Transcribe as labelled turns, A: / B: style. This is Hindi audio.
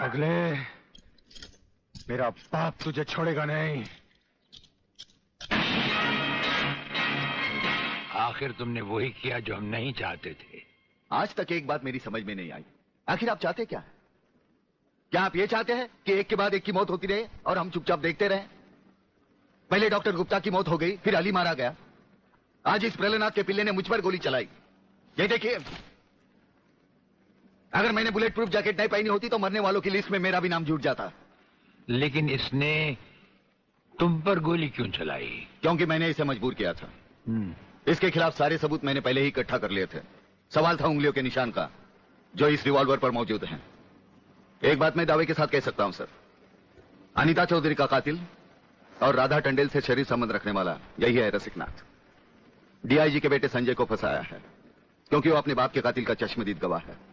A: पगले, मेरा बाप तुझे छोड़ेगा नहीं।
B: आखिर तुमने वही किया जो हम नहीं चाहते थे।
C: आज तक एक बात मेरी समझ में नहीं आई, आखिर आप चाहते क्या है? क्या आप ये चाहते हैं कि एक के बाद एक की मौत होती रहे और हम चुपचाप देखते रहें? पहले डॉक्टर गुप्ता की मौत हो गई, फिर अली मारा गया, आज इस प्रलयनाथ के पिल्ले ने मुझ पर गोली चलाई। ये देखिए, अगर मैंने बुलेट प्रूफ जैकेट नहीं पहनी होती तो मरने वालों की लिस्ट में मेरा भी नाम जुड़ जाता।
B: लेकिन इसने तुम पर गोली क्यों चलाई?
C: क्योंकि मैंने इसे मजबूर किया था। इसके खिलाफ सारे सबूत मैंने पहले ही इकट्ठा कर लिए थे। सवाल था उंगलियों के निशान का, जो इस रिवॉल्वर पर मौजूद हैं। एक बात मैं दावे के साथ कह सकता हूं सर, अनीता चौधरी का कातिल और राधा टंडेल से शरीर संबंध रखने वाला यही है रसिकनाथ। डीआईजी के बेटे संजय को फंसाया है, क्योंकि वो अपने बाप के कातिल का चश्मदीद गवाह है।